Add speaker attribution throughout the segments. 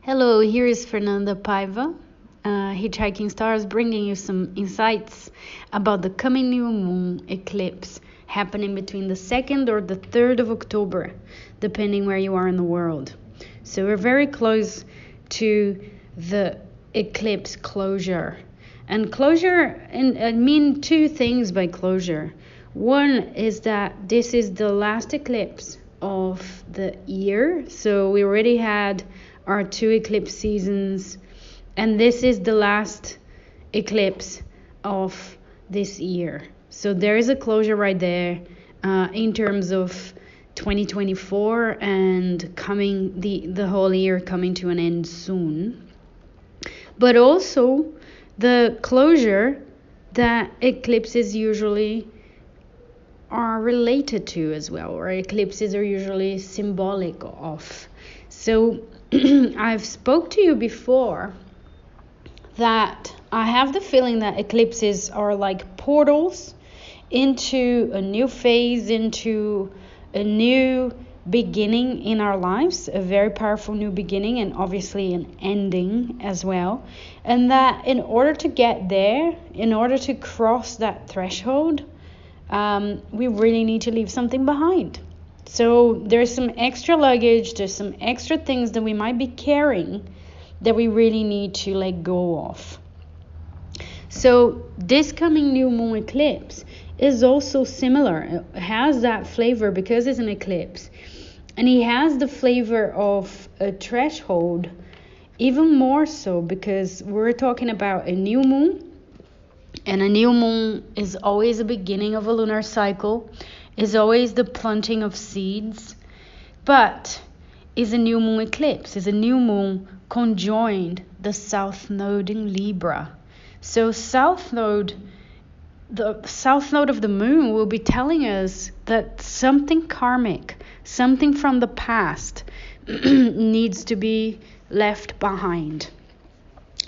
Speaker 1: Hello, here is Fernanda Paiva, Hitchhiking Stars, bringing you some insights about the coming new moon eclipse happening between the 2nd or the 3rd of October, depending where you are in the world. So we're very close to the eclipse closure. And closure, and I mean two things by closure. One is that this is the last eclipse of the year. So we already had our 2 eclipse seasons, and this is the last eclipse of this year. So there is a closure right there in terms of 2024 and coming the whole year coming to an end soon. But also the closure that eclipses usually are related to as well, or eclipses are usually symbolic of. So I've spoke to you before that I have the feeling that eclipses are like portals into a new phase, into a new beginning in our lives, a very powerful new beginning, and obviously an ending as well. And that in order to get there, in order to cross that threshold, we really need to leave something behind. So there's some extra luggage, there's some extra things that we might be carrying that we really need to let go of. So this coming new moon eclipse is also similar. It has that flavor because it's an eclipse. And it has the flavor of a threshold, even more so because we're talking about a new moon. And a new moon is always the beginning of a lunar cycle, is always the planting of seeds, but is a new moon eclipse, is a new moon conjoined the south node in Libra. So the south node of the moon will be telling us that something karmic, something from the past needs to be left behind.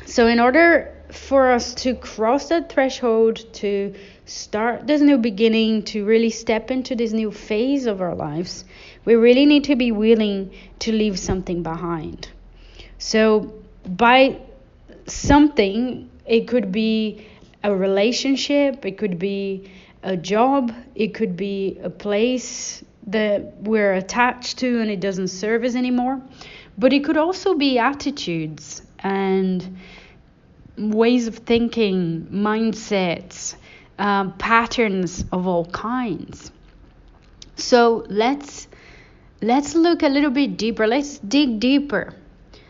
Speaker 1: So in order for us to cross that threshold, to start this new beginning, to really step into this new phase of our lives, we really need to be willing to leave something behind. So by something, it could be a relationship, it could be a job, it could be a place that we're attached to and it doesn't serve us anymore. But it could also be attitudes and ways of thinking, mindsets, patterns of all kinds. So let's look a little bit deeper. Let's dig deeper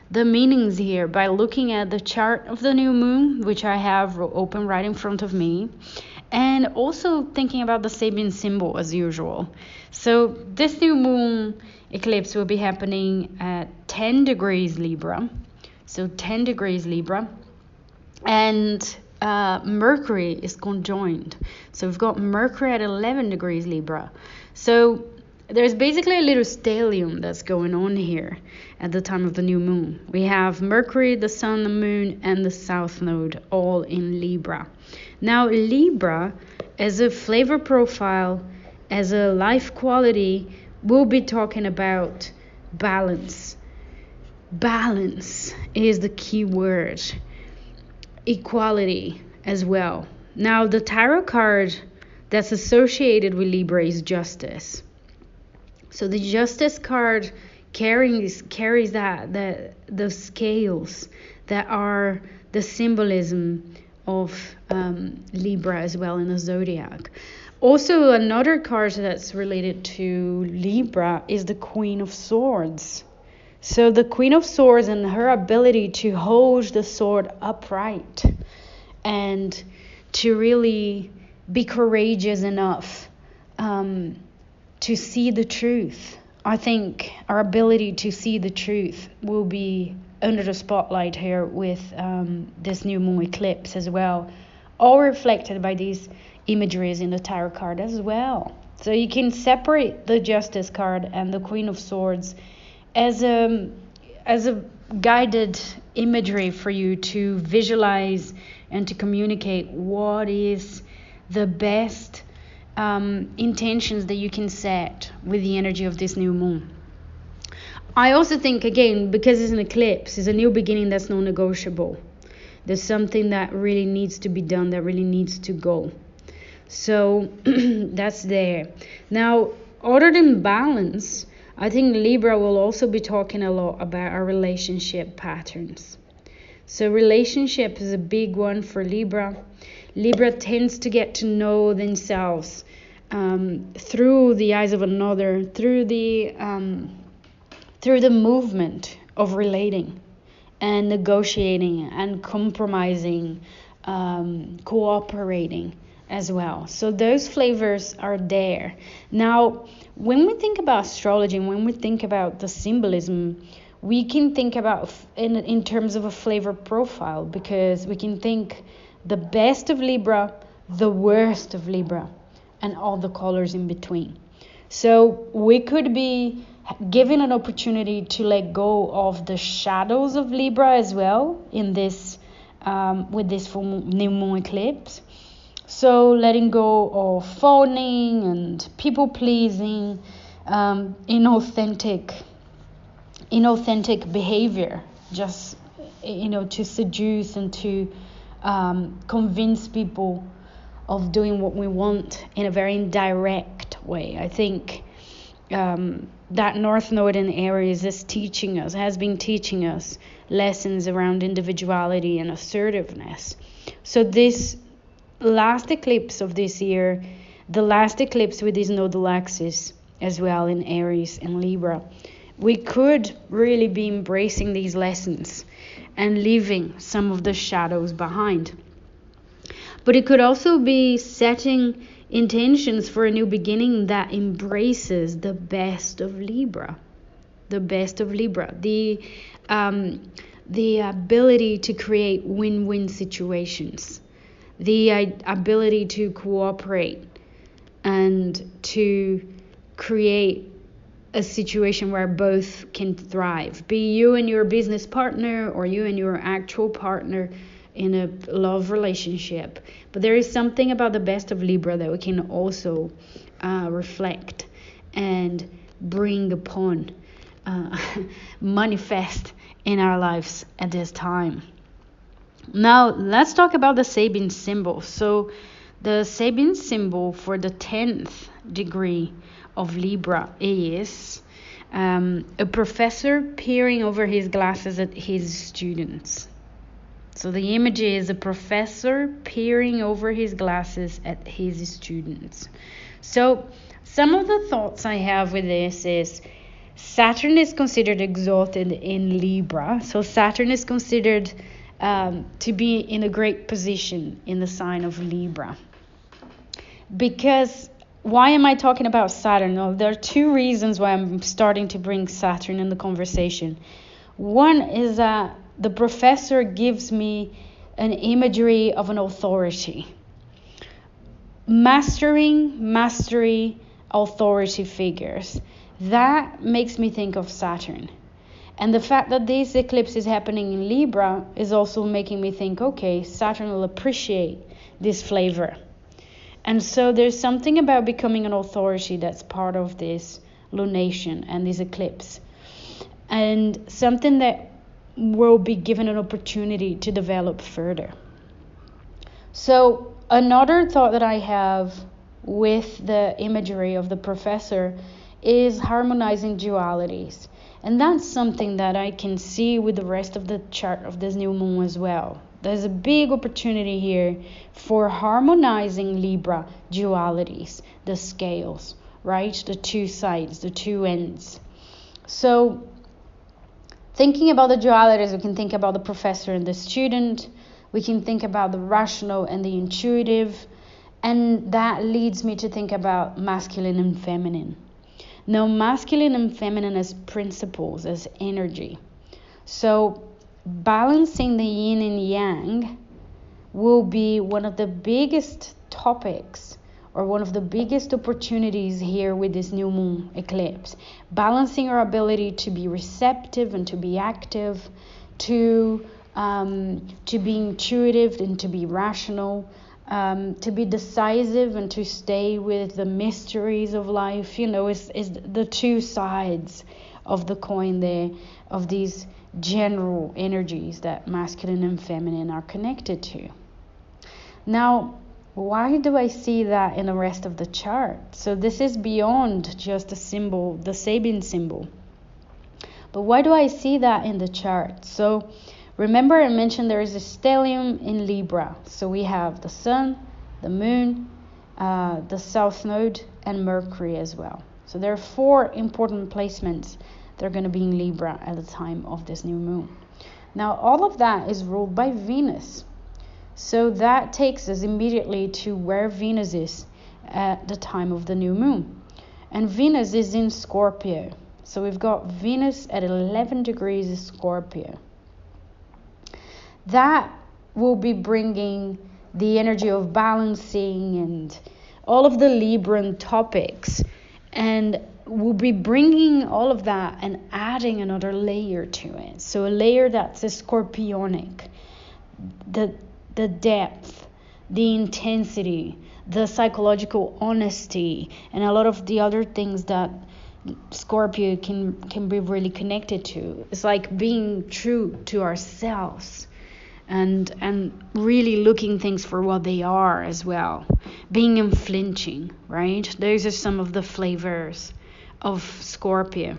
Speaker 1: the meanings here by looking at the chart of the new moon, which I have open right in front of me, and also thinking about the Sabian symbol as usual. So this new moon eclipse will be happening at 10 degrees Libra. So 10 degrees Libra. And Mercury is conjoined. So we've got Mercury at 11 degrees Libra. So there's basically a little stellium that's going on here at the time of the new moon. We have Mercury, the Sun, the Moon, and the South Node all in Libra. Now Libra, as a flavor profile, as a life quality, we'll be talking about balance. Balance is the key word. Equality as well. Now the tarot card that's associated with Libra is justice. So the justice card carries that the scales that are the symbolism of Libra as well in the zodiac. Also another card that's related to Libra is the Queen of Swords. So the Queen of Swords and her ability to hold the sword upright and to really be courageous enough to see the truth. I think our ability to see the truth will be under the spotlight here with this new moon eclipse as well, all reflected by these imageries in the tarot card as well. So you can separate the Justice card and the Queen of Swords as a guided imagery for you to visualize and to communicate what is the best intentions that you can set with the energy of this new moon. I also think, again, because it's an eclipse, it's a new beginning that's non-negotiable. There's something that really needs to be done, that really needs to go. So that's there. Now, other than balance, I think Libra will also be talking a lot about our relationship patterns. So relationship is a big one for Libra. Libra tends to get to know themselves through the eyes of another, through the movement of relating and negotiating and compromising, cooperating as well. So those flavors are there. Now, when we think about astrology and when we think about the symbolism, we can think about in terms of a flavor profile, because we can think the best of Libra, the worst of Libra, and all the colors in between. So we could be given an opportunity to let go of the shadows of Libra as well in this with this new moon eclipse. So letting go of phoning and people pleasing, inauthentic behavior, just to seduce and to convince people of doing what we want in a very indirect way. I think that North Node in Aries has been teaching us lessons around individuality and assertiveness. So this last eclipse of this year, the last eclipse with this nodal axis as well in Aries and Libra, we could really be embracing these lessons and leaving some of the shadows behind. But it could also be setting intentions for a new beginning that embraces the best of Libra. The best of Libra. The ability to create win-win situations. The ability to cooperate and to create a situation where both can thrive. Be you and your business partner or you and your actual partner in a love relationship. But there is something about the best of Libra that we can also reflect and bring upon, manifest in our lives at this time. Now, let's talk about the Sabin symbol. So the Sabin symbol for the 10th degree of Libra is a professor peering over his glasses at his students. So the image is a professor peering over his glasses at his students. So some of the thoughts I have with this is Saturn is considered exalted in Libra. So Saturn is considered to be in a great position in the sign of Libra. Because why am I talking about Saturn? Well, there are two reasons why I'm starting to bring Saturn in the conversation. One is that the professor gives me an imagery of an authority. Mastery, authority figures. That makes me think of Saturn. And the fact that this eclipse is happening in Libra is also making me think, okay, Saturn will appreciate this flavor. And so there's something about becoming an authority that's part of this lunation and this eclipse. And something that will be given an opportunity to develop further. So another thought that I have with the imagery of the professor is harmonizing dualities. And that's something that I can see with the rest of the chart of this new moon as well. There's a big opportunity here for harmonizing Libra dualities, the scales, right? The two sides, the two ends. So thinking about the dualities, we can think about the professor and the student. We can think about the rational and the intuitive. And that leads me to think about masculine and feminine. Now, masculine and feminine as principles, as energy. So balancing the yin and yang will be one of the biggest topics or one of the biggest opportunities here with this new moon eclipse. Balancing our ability to be receptive and to be active, to be intuitive and to be rational, to be decisive and to stay with the mysteries of life. It's the two sides of the coin there, of these general energies that masculine and feminine are connected to. Now, why do I see that in the rest of the chart? So this is beyond just the symbol, the Sabin symbol. But why do I see that in the chart? So remember I mentioned there is a stellium in Libra. So we have the Sun, the Moon, the South Node, and Mercury as well. So there are 4 important placements that are going to be in Libra at the time of this new moon. Now all of that is ruled by Venus. So that takes us immediately to where Venus is at the time of the new moon. And Venus is in Scorpio. So we've got Venus at 11 degrees of Scorpio. That will be bringing the energy of balancing and all of the Libran topics. And we'll be bringing all of that and adding another layer to it. So a layer that's a scorpionic. The depth, the intensity, the psychological honesty, and a lot of the other things that Scorpio can be really connected to. It's like being true to ourselves and really looking things for what they are as well. Being unflinching, right? Those are some of the flavors of Scorpio.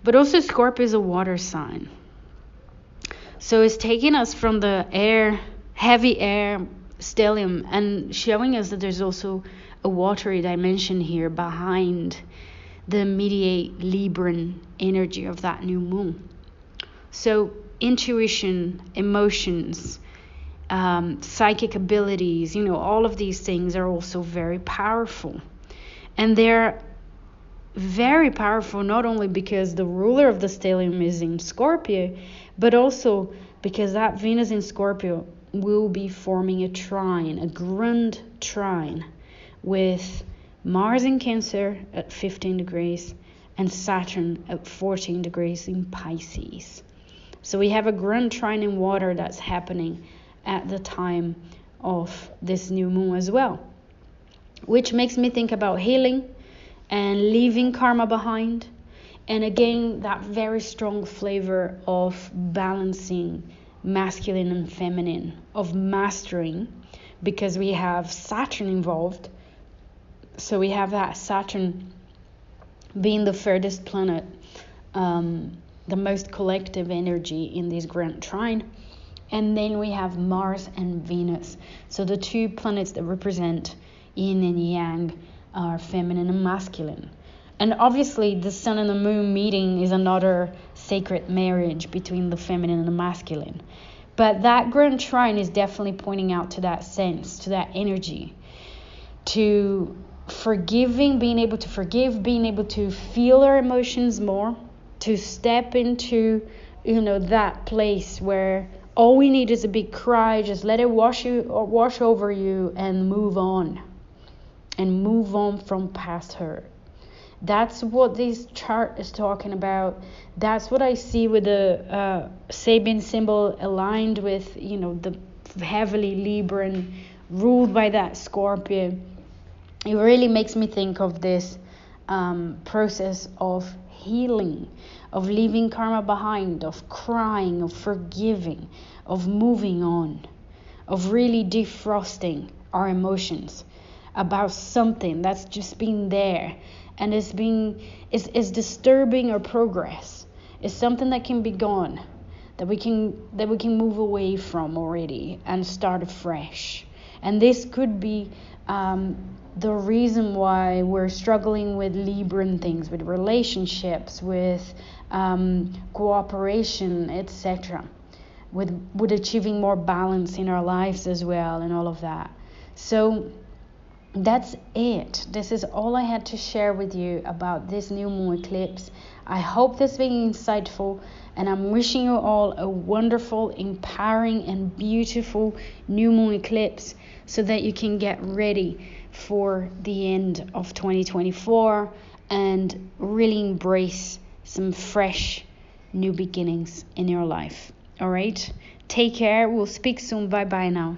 Speaker 1: But also Scorpio is a water sign. So it's taking us from the air, heavy air stellium, and showing us that there's also a watery dimension here behind the immediate Libran energy of that new moon. So intuition, emotions, psychic abilities, all of these things are also very powerful. And they're very powerful not only because the ruler of the stellium is in Scorpio, but also because that Venus in Scorpio will be forming a trine, a grand trine, with Mars in Cancer at 15 degrees and Saturn at 14 degrees in Pisces. So we have a grand trine in water that's happening at the time of this new moon as well, which makes me think about healing and leaving karma behind. And again, that very strong flavor of balancing masculine and feminine, of mastering, because we have Saturn involved. So we have that Saturn being the furthest planet, the most collective energy in this grand trine. And then we have Mars and Venus. So the 2 planets that represent yin and yang are feminine and masculine. And obviously the Sun and the Moon meeting is another sacred marriage between the feminine and the masculine. But that grand trine is definitely pointing out to that sense, to that energy, to forgiving, being able to forgive, being able to feel our emotions more, to step into, that place where all we need is a big cry, just let it wash over you and move on from past hurt. That's what this chart is talking about. That's what I see with the Sabin symbol aligned with, the heavily Libran, ruled by that Scorpio. It really makes me think of this process of healing, of leaving karma behind, of crying, of forgiving, of moving on, of really defrosting our emotions about something that's just been there and is disturbing our progress. It's something that can be gone, that we can move away from already and start afresh. And this could be the reason why we're struggling with Libran things, with relationships, with cooperation, etc., with achieving more balance in our lives as well, and all of that. So that's it. This is all I had to share with you about this new moon eclipse. I hope this being insightful, and I'm wishing you all a wonderful, empowering, and beautiful new moon eclipse so that you can get ready for the end of 2024 and really embrace some fresh new beginnings in your life. All right? Take care. We'll speak soon. Bye-bye now.